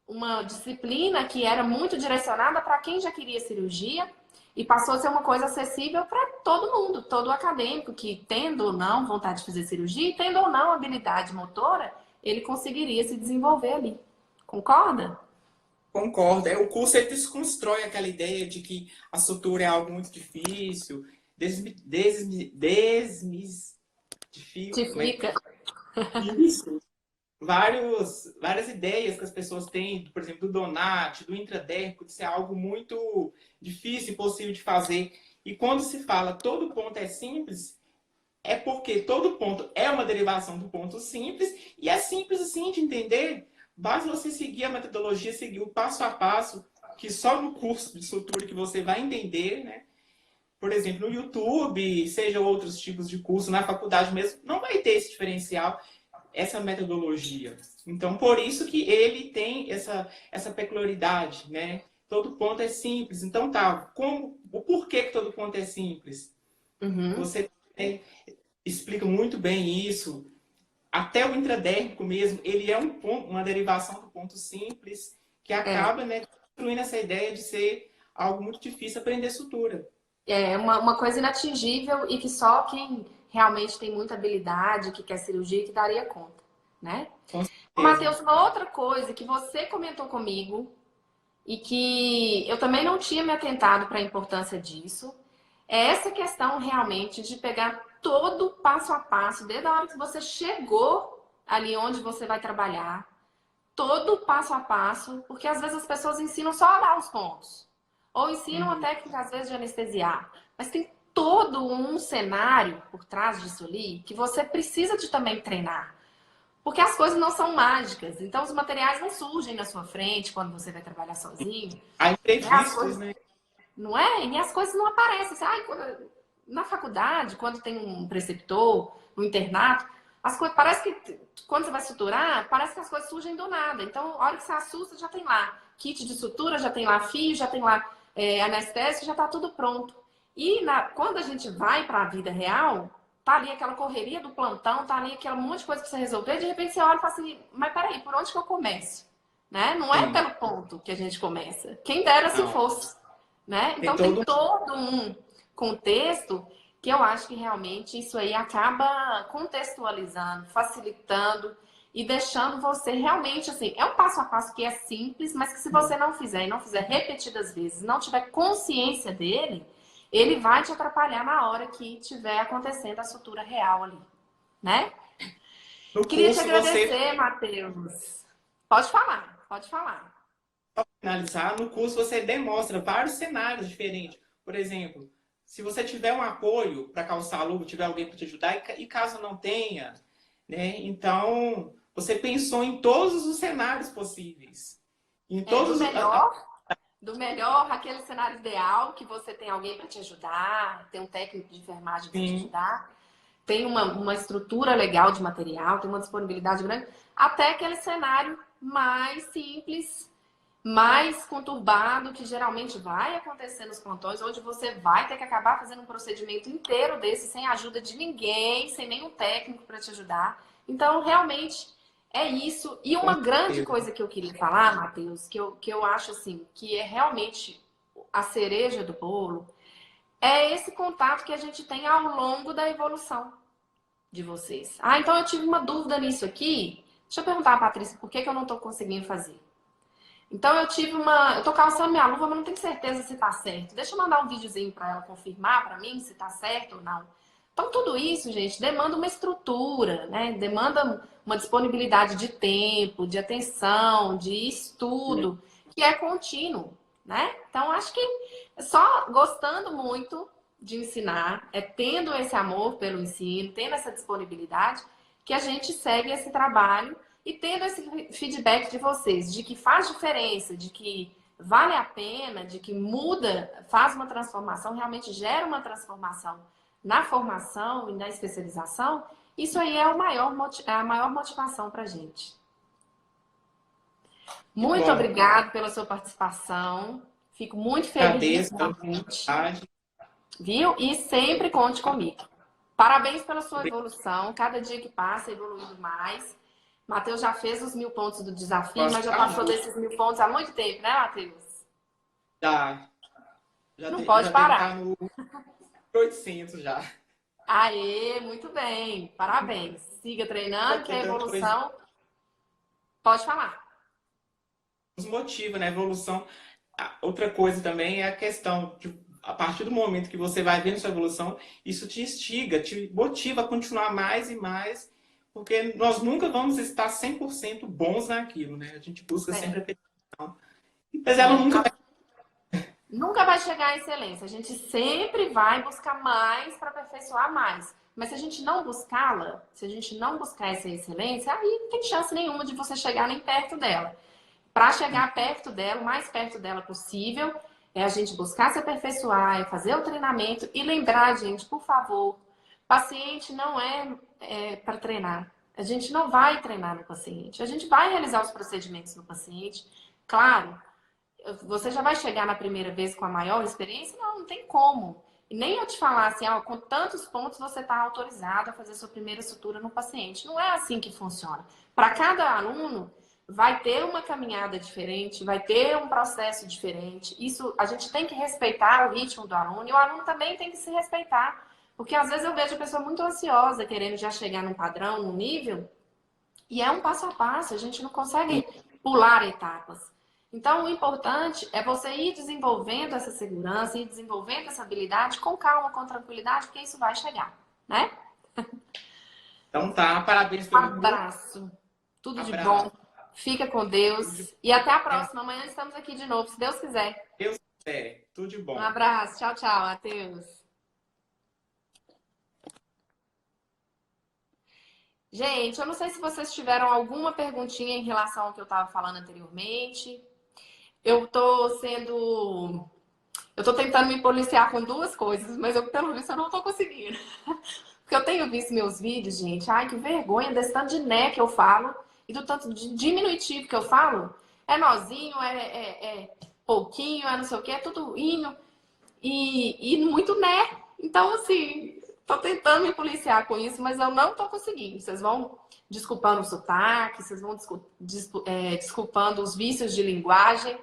uma disciplina que era muito direcionada para quem já queria cirurgia e passou a ser uma coisa acessível para todo mundo, todo acadêmico que, tendo ou não vontade de fazer cirurgia e tendo ou não habilidade motora, ele conseguiria se desenvolver ali. Concorda? Concordo. O curso ele desconstrói aquela ideia de que a sutura é algo muito difícil, Te desmistifica, como é fica. isso? Várias ideias que as pessoas têm, por exemplo, do Donati, do intradérmico, de ser algo muito difícil e possível de fazer. E quando se fala todo ponto é simples, é porque todo ponto é uma derivação do ponto simples, e é simples assim de entender. Basta você seguir a metodologia, seguir o passo a passo, que só no curso de sutura que você vai entender, né? Por exemplo, no YouTube, seja outros tipos de curso, na faculdade mesmo, não vai ter esse diferencial, essa metodologia. Então, por isso que ele tem essa peculiaridade, né? Todo ponto é simples. Então, tá, o porquê que todo ponto é simples? Uhum. Você explica muito bem isso. Até o intradérmico mesmo, ele é uma derivação do ponto simples, que É. acaba, né, construindo essa ideia de ser algo muito difícil aprender sutura. É uma coisa inatingível e que só quem realmente tem muita habilidade, que quer cirurgia e que daria conta, né? Com certeza. Matheus, uma outra coisa que você comentou comigo e que eu também não tinha me atentado para a importância disso, é essa questão realmente de pegar todo passo a passo, desde a hora que você chegou ali onde você vai trabalhar, todo passo a passo, porque às vezes as pessoas ensinam só a dar os pontos, ou ensinam a técnica às vezes de anestesiar, mas tem todo um cenário por trás disso ali que você precisa de também treinar. Porque as coisas não são mágicas. Então, os materiais não surgem na sua frente quando você vai trabalhar sozinho. Há As imprevistos, coisas, né? não é? E as coisas não aparecem. Assim, na faculdade, quando tem um preceptor, um internato, as coisas, parece que quando você vai suturar, parece que as coisas surgem do nada. Então, a hora que você assusta, já tem lá kit de sutura, já tem lá fio, já tem lá anestésico, já está tudo pronto. E quando a gente vai para a vida real, tá ali aquela correria do plantão, tá ali aquele monte de coisa para você resolver, de repente você olha e fala assim, mas peraí, por onde que eu começo? Né? Não é Sim. pelo ponto que a gente começa. Quem dera se Não. fosse. Né? Tem Então tem todo todo um contexto que eu acho que realmente isso aí acaba contextualizando, facilitando e deixando você realmente assim, é um passo a passo que é simples, mas que se você não fizer e não fizer repetidas vezes, não tiver consciência dele, ele vai te atrapalhar na hora que tiver acontecendo a sutura real ali, né? no Queria te curso você agradecer, Matheus. Pode falar, pode falar. finalizar, no curso você demonstra vários cenários diferentes. Por exemplo, se você tiver um apoio para calçar a luva, tiver alguém para te ajudar, e caso não tenha, né? Então, você pensou em todos os cenários possíveis. Em É, do todos melhor, aquele cenário ideal, que você tem alguém para te ajudar, tem um técnico de enfermagem para te sim, ajudar, tem uma estrutura legal de material, tem uma disponibilidade grande, até aquele cenário mais simples, mais conturbado, que geralmente vai acontecer nos plantões, onde você vai ter que acabar fazendo um procedimento inteiro desse, sem a ajuda de ninguém, sem nenhum técnico para te ajudar. Então, realmente, é isso. E com uma grande certeza. coisa que eu queria falar, Matheus, que eu acho assim, que é realmente a cereja do bolo, é esse contato que a gente tem ao longo da evolução de vocês. Ah, então eu tive uma dúvida nisso aqui. Deixa eu perguntar a Patrícia por que eu não estou conseguindo fazer. Então eu tive uma. Eu tô calçando minha luva, mas não tenho certeza se tá certo. Deixa eu mandar um videozinho para ela confirmar para mim se tá certo ou não. Então tudo isso, gente, demanda uma estrutura, né? Demanda uma disponibilidade de tempo, de atenção, de estudo, que é contínuo, né? Então acho que só gostando muito de ensinar, é tendo esse amor pelo ensino, tendo essa disponibilidade, que a gente segue esse trabalho e tendo esse feedback de vocês, de que faz diferença, de que vale a pena, de que muda, faz uma transformação, realmente gera uma transformação na formação e na especialização, isso aí é a maior motivação para a gente. Que Muito bom. obrigada pela sua participação. Fico muito feliz Agradeço pela realmente, oportunidade. viu? E sempre conte comigo. Parabéns pela sua evolução. Cada dia que passa, evoluindo mais. Matheus já fez os 1000 pontos do desafio, mas já passou desses 1000 pontos há muito tempo, né, Matheus? Já, Não pode já devo estar parar. no 800 já. Aê, muito bem. Parabéns. Siga treinando, que a Outra coisa evolução. Pode falar. nos motiva, né? A evolução. Outra coisa também é a questão de, a partir do momento que você vai vendo sua evolução, isso te instiga, te motiva a continuar mais e mais, porque nós nunca vamos estar 100% bons naquilo, né? A gente busca sempre a perfeição. Mas ela nunca vai. Nunca vai chegar à excelência. A gente sempre vai buscar mais para aperfeiçoar mais. Mas se a gente não buscá-la, se a gente não buscar essa excelência, aí não tem chance nenhuma de você chegar nem perto dela. Para chegar perto dela, o mais perto dela possível, é a gente buscar se aperfeiçoar, é fazer o treinamento e lembrar, gente, por favor, paciente não é para treinar. A gente não vai treinar no paciente. A gente vai realizar os procedimentos no paciente. Claro, você já vai chegar na primeira vez com a maior experiência? Não, não tem como. E nem eu te falar assim, ó, com tantos pontos você está autorizado a fazer sua primeira sutura no paciente. Não é assim que funciona. Para cada aluno, vai ter uma caminhada diferente, vai ter um processo diferente. Isso a gente tem que respeitar o ritmo do aluno e o aluno também tem que se respeitar. Porque às vezes eu vejo a pessoa muito ansiosa, querendo já chegar num padrão, num nível, e é um passo a passo, a gente não consegue pular etapas. Então, o importante é você ir desenvolvendo essa segurança, ir desenvolvendo essa habilidade com calma, com tranquilidade, porque isso vai chegar, né? Então tá, parabéns Um pelo grupo. abraço, tudo de bom. Abraço. Fica com Deus e até a próxima. Amanhã estamos aqui de novo, se Deus quiser. Deus quiser. Tudo de Um bom. abraço, tchau, tchau, adeus. Gente, eu não sei se vocês tiveram alguma perguntinha em relação ao que eu estava falando anteriormente. Eu tô sendo. Eu tô tentando me policiar com duas coisas, mas eu, pelo visto, eu não tô conseguindo. Porque eu tenho visto meus vídeos, gente. Ai, que vergonha desse tanto de né que eu falo e do tanto de diminutivo que eu falo. É nozinho, é pouquinho, é não sei o quê, é tudo inho e muito né. Então, assim, tô tentando me policiar com isso, mas eu não tô conseguindo. Vocês vão desculpando o sotaque, vocês vão desculpando os vícios de linguagem,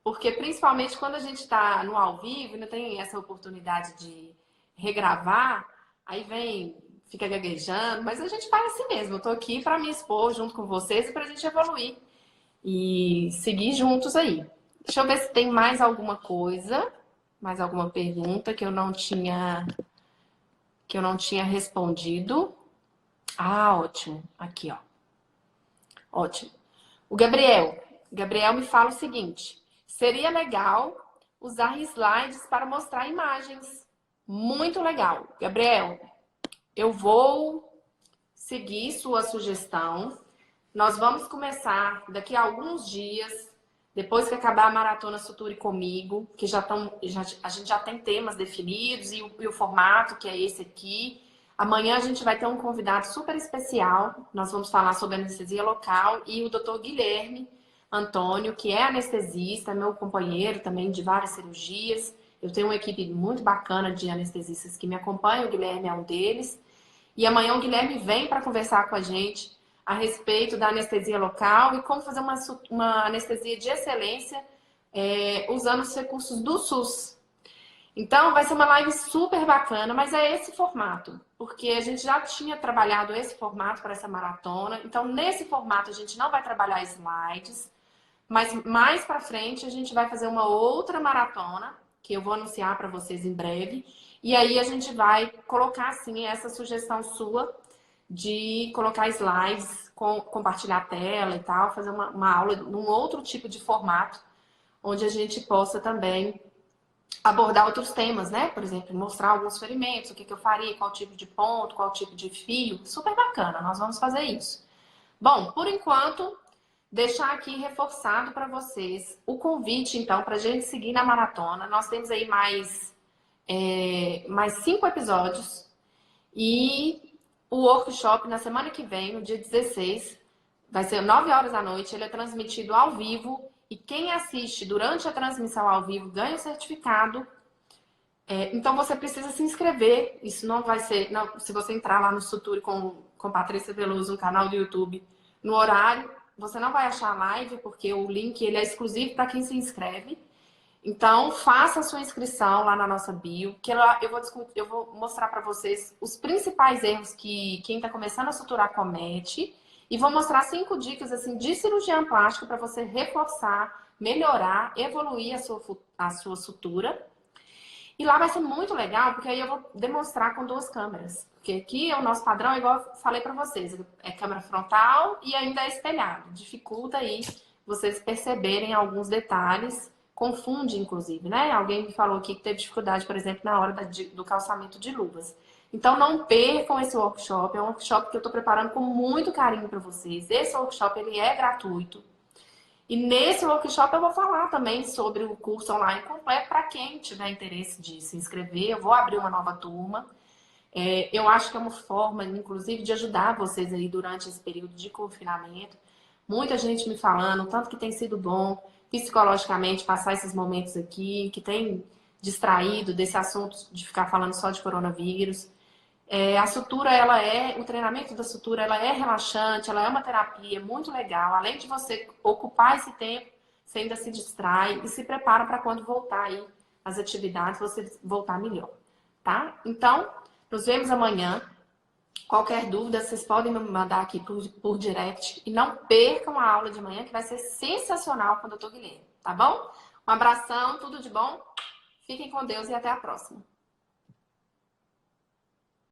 porque principalmente quando a gente está no ao vivo e não tem essa oportunidade de regravar, aí vem, fica gaguejando, mas a gente faz assim mesmo. Eu tô aqui para me expor junto com vocês e para a gente evoluir e seguir juntos aí. Deixa eu ver se tem mais alguma coisa, mais alguma pergunta que eu não tinha respondido. Ah, ótimo. Aqui, ó. Ótimo. O Gabriel me fala o seguinte: seria legal usar slides para mostrar imagens. Muito legal. Gabriel, eu vou seguir sua sugestão. Nós vamos começar daqui a alguns dias, depois que acabar a Maratona Suture comigo, que a gente já tem temas definidos e o formato, que é esse aqui. Amanhã a gente vai ter um convidado super especial. Nós vamos falar sobre anestesia local e o Dr. Guilherme Antônio, que é anestesista, meu companheiro também de várias cirurgias. Eu tenho uma equipe muito bacana de anestesistas que me acompanham, o Guilherme é um deles. E amanhã o Guilherme vem para conversar com a gente a respeito da anestesia local e como fazer uma anestesia de excelência usando os recursos do SUS. Então, vai ser uma live super bacana, mas é esse formato, porque a gente já tinha trabalhado esse formato para essa maratona. Então, nesse formato, a gente não vai trabalhar slides, mas mais para frente a gente vai fazer uma outra maratona, que eu vou anunciar para vocês em breve. E aí a gente vai colocar, assim, essa sugestão sua de colocar slides, compartilhar a tela e tal, fazer uma aula num outro tipo de formato, onde a gente possa também abordar outros temas, né? Por exemplo, mostrar alguns ferimentos, o que eu faria, qual tipo de ponto, qual tipo de fio. Super bacana, nós vamos fazer isso. Bom, por enquanto, deixar aqui reforçado para vocês o convite, então, para a gente seguir na maratona. Nós temos aí mais 5 episódios e o workshop na semana que vem, no dia 16, vai ser 9 horas da noite. Ele é transmitido ao vivo e quem assiste durante a transmissão ao vivo ganha o certificado. Então você precisa se inscrever. Isso não vai ser. Não, se você entrar lá no Suture com Patrícia Veloso, no canal do YouTube, no horário, você não vai achar a live, porque o link ele é exclusivo para quem se inscreve. Então, faça a sua inscrição lá na nossa bio, que eu vou mostrar para vocês os principais erros que quem está começando a suturar comete. E vou mostrar 5 dicas assim, de cirurgia plástica para você reforçar, melhorar, evoluir a sua sutura. E lá vai ser muito legal, porque aí eu vou demonstrar com 2 câmeras. Porque aqui o nosso padrão, igual eu falei para vocês, é câmera frontal e ainda é espelhado. Dificulta aí vocês perceberem alguns detalhes. Confunde, inclusive, né? Alguém me falou aqui que teve dificuldade, por exemplo, na hora do calçamento de luvas. Então, não percam esse workshop. É um workshop que eu estou preparando com muito carinho para vocês. Esse workshop, ele é gratuito. E nesse workshop eu vou falar também sobre o curso online completo para quem tiver interesse de se inscrever. Eu vou abrir uma nova turma. Eu acho que é uma forma, inclusive, de ajudar vocês aí durante esse período de confinamento. Muita gente me falando, tanto que tem sido bom psicologicamente passar esses momentos aqui, que tem distraído desse assunto de ficar falando só de coronavírus. A sutura, o treinamento da sutura, ela é relaxante, ela é uma terapia muito legal. Além de você ocupar esse tempo, você ainda se distrai e se prepara para quando voltar aí as atividades, você voltar melhor, tá? Então, Nos vemos amanhã. Qualquer dúvida, vocês podem me mandar aqui por direct. E não percam a aula de amanhã, que vai ser sensacional com o Dr. Guilherme, tá bom? Um abração, tudo de bom. Fiquem com Deus e até a próxima.